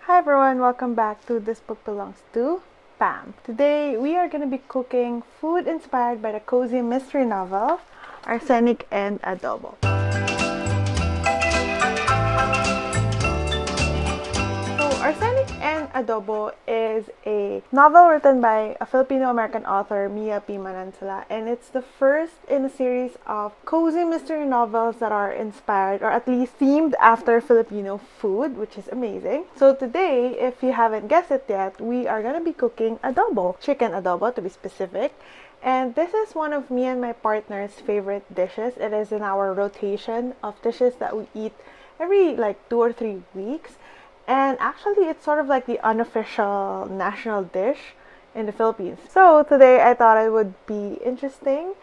Hi everyone, welcome back to This Book Belongs to Pam. Today we are going to be cooking food inspired by the cozy mystery novel Arsenic and Adobo. Arsenic and Adobo is a novel written by a Filipino-American author, Mia P. Manansala, and it's the first in a series of cozy mystery novels that are inspired or at least themed after Filipino food, which is amazing. So today, if you haven't guessed it yet, we are going to be cooking adobo, chicken adobo to be specific. And this is one of me and my partner's favorite dishes. It is in our rotation of dishes that we eat every 2 or 3 weeks. And actually, it's sort of like the unofficial national dish in the Philippines. So today, I thought it would be interesting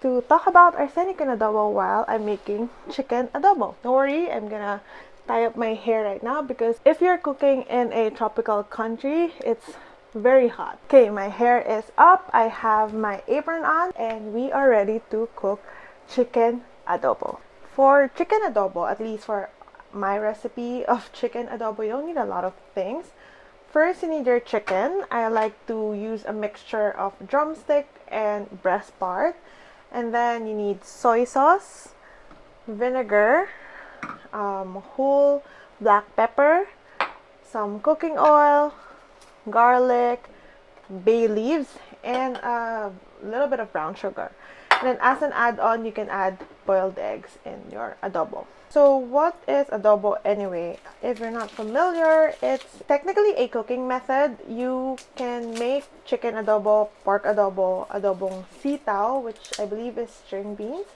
to talk about arsenic and adobo while I'm making chicken adobo. Don't worry, I'm gonna tie up my hair right now because if you're cooking in a tropical country, it's very hot. Okay, my hair is up, I have my apron on, and we are ready to cook chicken adobo. For chicken adobo, at least for my recipe of chicken adobo, you don't need a lot of things. First, you need your chicken. I like to use a mixture of drumstick and breast part. And then you need soy sauce, vinegar, whole black pepper, some cooking oil, garlic, bay leaves, and a little bit of brown sugar. And then as an add-on, you can add boiled eggs in your adobo. So what is adobo anyway? If you're not familiar, it's technically a cooking method. You can make chicken adobo, pork adobo, adobong sitaw, which I believe is string beans.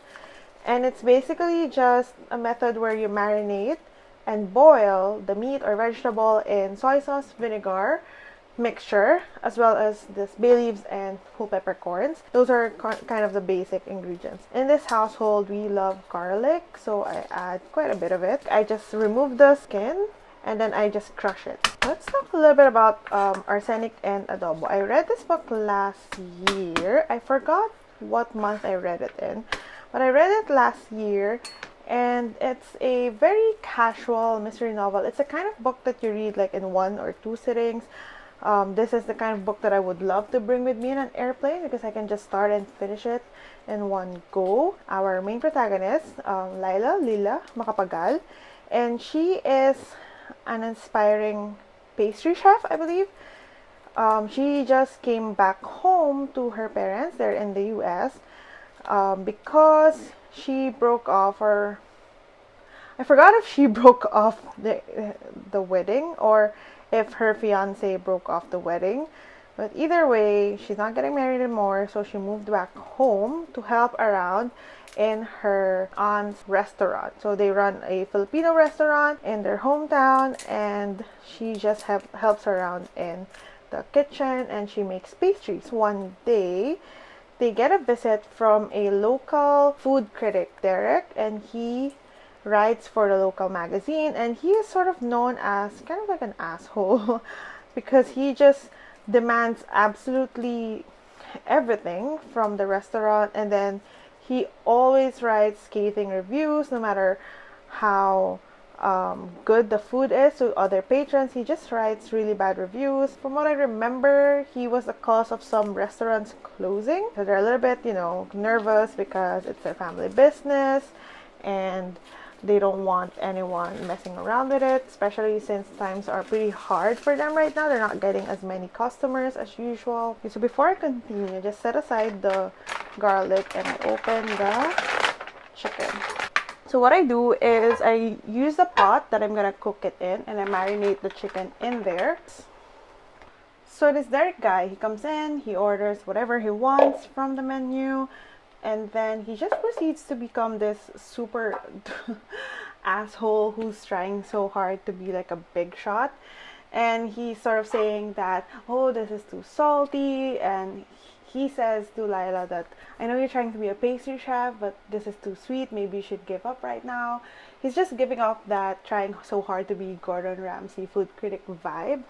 And it's basically just a method where you marinate and boil the meat or vegetable in soy sauce, vinegar, mixture, as well as this bay leaves and whole peppercorns. Those are kind of the basic ingredients. In this household, we love garlic, so I add quite a bit of it. I just remove the skin and then I just crush it. Let's talk a little bit about arsenic and adobo. I read this book last year. I forgot what month I read it in, but I read it last year. And it's a very casual mystery novel. It's a kind of book that you read in 1 or 2 sittings. This is the kind of book that I would love to bring with me in an airplane because I can just start and finish it in one go. Our main protagonist, Lila Macapagal, and she is an inspiring pastry chef, I believe. She just came back home to her parents. They're in the US because she broke off, or I forgot if she broke off the wedding or if her fiance broke off the wedding, but either way, she's not getting married anymore, so she moved back home to help around in her aunt's restaurant. So they run a Filipino restaurant in their hometown, and she just helps around in the kitchen, and she makes pastries. One day, they get a visit from a local food critic, Derek, and he writes for the local magazine, and he is sort of known as kind of like an asshole because he just demands absolutely everything from the restaurant, and then he always writes scathing reviews no matter how good the food is to other patrons. He just writes really bad reviews. From what I remember, he was the cause of some restaurants closing, so they're a little bit nervous because it's their family business and they don't want anyone messing around with it, especially since times are pretty hard for them right now. They're not getting as many customers as usual. Okay, so before I continue, just set aside the garlic and I open the chicken. So what I do is I use the pot that I'm gonna cook it in, and I marinate the chicken in there. So this Derek guy, he comes in, he orders whatever he wants from the menu, and then he just proceeds to become this super asshole who's trying so hard to be like a big shot. And he's sort of saying that, oh, this is too salty. And he says to Lila that, I know you're trying to be a pastry chef, but this is too sweet. Maybe you should give up right now. He's just giving off that trying so hard to be Gordon Ramsay food critic vibe.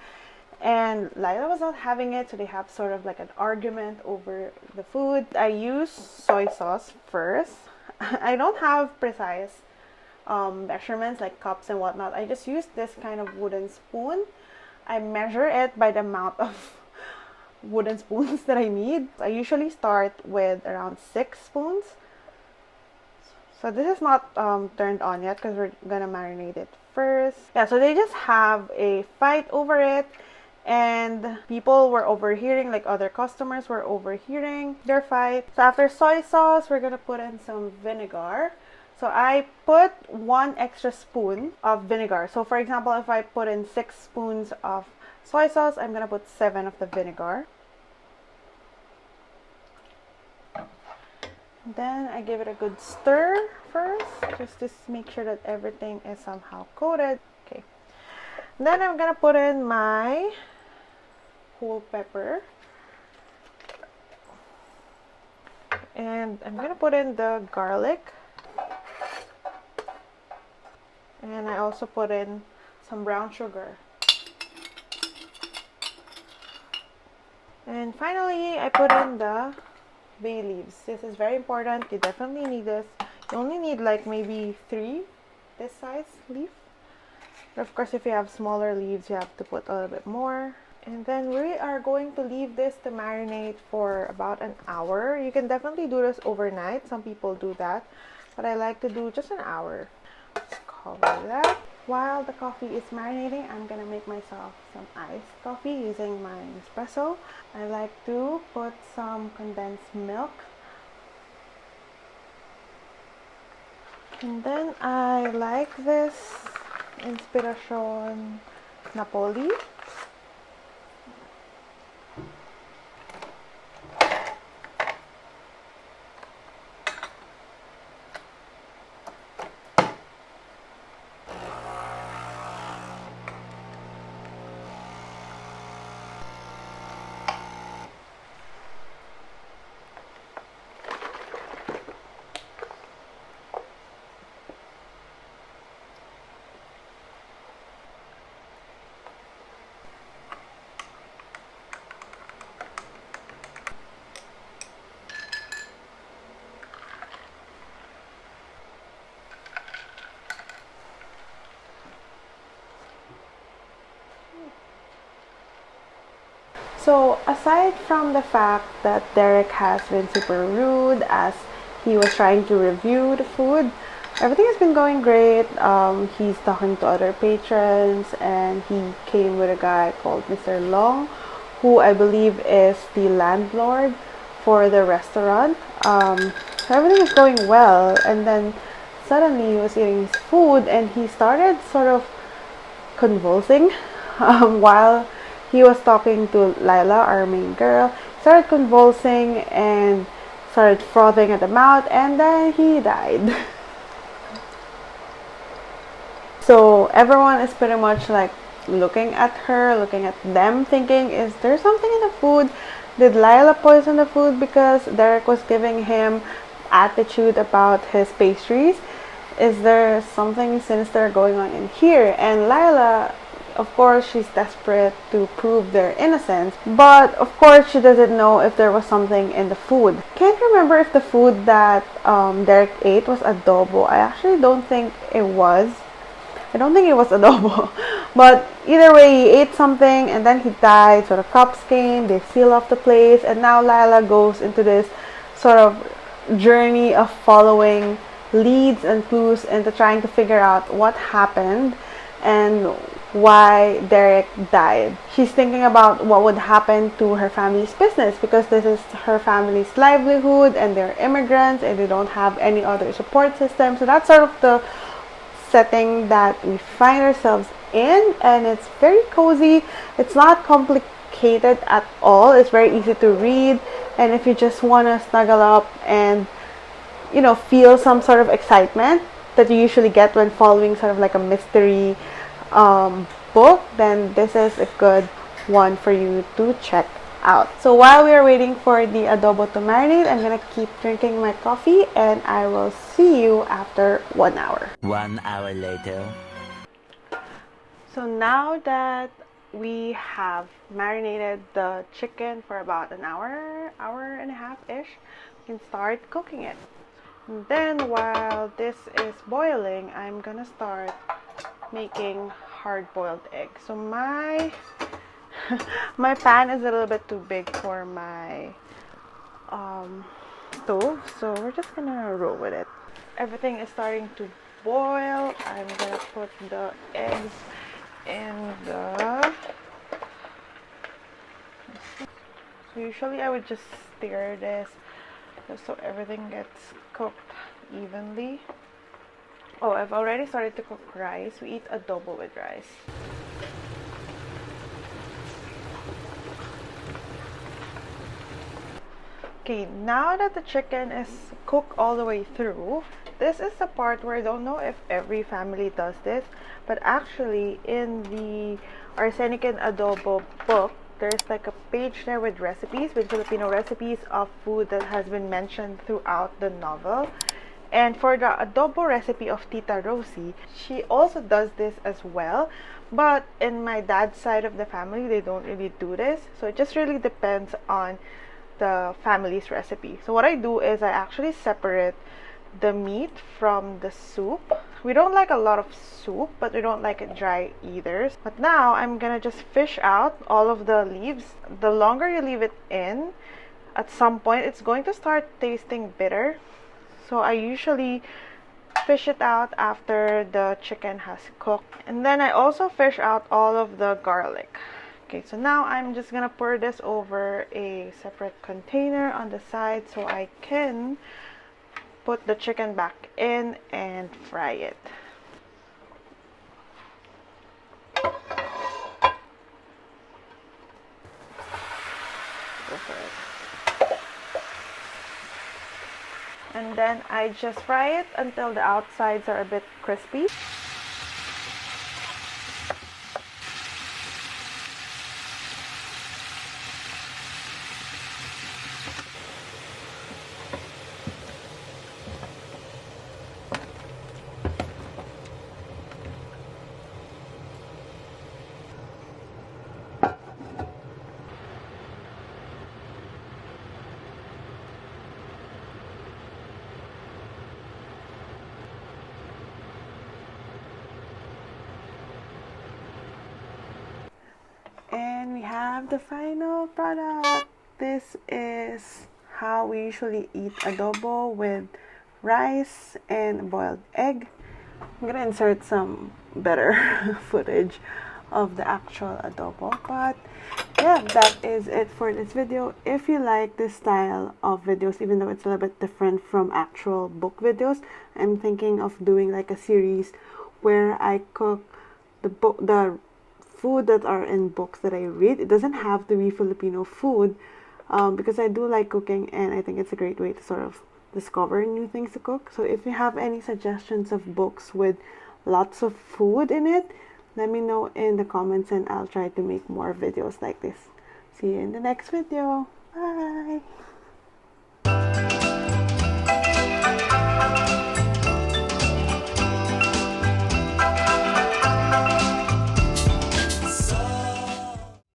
And Lila was not having it, so they have sort of like an argument over the food. I use soy sauce first. I don't have precise measurements like cups and whatnot. I just use this kind of wooden spoon I measure it by the amount of wooden spoons that I need. I usually start with around 6 spoons. So this is not turned on yet because we're gonna marinate it first. Yeah, so they just have a fight over it, and people were overhearing, like other customers were overhearing their fight. So after soy sauce, we're gonna put in some vinegar. So I put 1 extra spoon of vinegar. So for example, if I put in 6 spoons of soy sauce, I'm gonna put 7 of the vinegar. Then I give it a good stir first, just to make sure that everything is somehow coated. Okay. Then I'm gonna put in my whole pepper. And I'm gonna put in the garlic. And I also put in some brown sugar. And finally, I put in the bay leaves. This is very important. You definitely need this. You only need like maybe 3 this size leaf. But of course, if you have smaller leaves, you have to put a little bit more. And then we are going to leave this to marinate for about an hour. You can definitely do this overnight. Some people do that. But I like to do just an hour. Let's cover that. While the coffee is marinating, I'm gonna make myself some iced coffee using my espresso. I like to put some condensed milk. And then I like this Inspiration Napoli. So aside from the fact that Derek has been super rude as he was trying to review the food, everything has been going great. He's talking to other patrons, and he came with a guy called Mr. Long, who I believe is the landlord for the restaurant. So everything is going well, and then suddenly he was eating his food and he started sort of convulsing while he was talking to Lila, our main girl. He started convulsing and started frothing at the mouth, and then he died. So everyone is pretty much like looking at her, looking at them, thinking, is there something in the food? Did Lila poison the food because Derek was giving him attitude about his pastries? Is there something sinister going on in here? And Lila, of course, she's desperate to prove their innocence, but of course she doesn't know if there was something in the food. Can't remember if the food that Derek ate was adobo. I actually don't think it was. I don't think it was adobo. But either way, he ate something and then he died. So the cops came, they seal off the place, and now Lila goes into this sort of journey of following leads and clues into trying to figure out what happened and why Derek died. She's thinking about what would happen to her family's business, because this is her family's livelihood and they're immigrants and they don't have any other support system. So that's sort of the setting that we find ourselves in, and it's very cozy. It's not complicated at all. It's very easy to read, and if you just want to snuggle up and feel some sort of excitement that you usually get when following sort of like a mystery book, then this is a good one for you to check out. So while we are waiting for the adobo to marinate, I'm gonna keep drinking my coffee, and I will see you after 1 hour. 1 hour later. So now that we have marinated the chicken for about an hour and a half-ish, we can start cooking it. And then while this is boiling, I'm gonna start making hard-boiled egg. So my my pan is a little bit too big for my stove, so we're just gonna roll with it. Everything is starting to boil. I'm gonna put the eggs in the... So usually I would just stir this just so everything gets cooked evenly. Oh, I've already started to cook rice. We eat adobo with rice. Okay, now that the chicken is cooked all the way through, this is the part where I don't know if every family does this, but actually in the Arsenic and Adobo book, there's like a page there with recipes, with Filipino recipes of food that has been mentioned throughout the novel. And for the adobo recipe of Tita Rosie, she also does this as well. But in my dad's side of the family, they don't really do this. So it just really depends on the family's recipe. So what I do is I actually separate the meat from the soup. We don't like a lot of soup, but we don't like it dry either. But now I'm gonna just fish out all of the leaves. The longer you leave it in, at some point it's going to start tasting bitter. So I usually fish it out after the chicken has cooked. And then I also fish out all of the garlic. Okay, so now I'm just gonna pour this over a separate container on the side so I can put the chicken back in and fry it. Go for it. And then I just fry it until the outsides are a bit crispy. And we have the final product. This is how we usually eat adobo with rice and boiled egg. I'm gonna insert some better footage of the actual adobo, but yeah, that is it for this video. If you like this style of videos, even though it's a little bit different from actual book videos, I'm thinking of doing like a series where I cook the food that are in books that I read. It doesn't have to be Filipino food, because I do like cooking, and I think it's a great way to sort of discover new things to cook. So if you have any suggestions of books with lots of food in it, let me know in the comments and I'll try to make more videos like this. See you in the next video. Bye!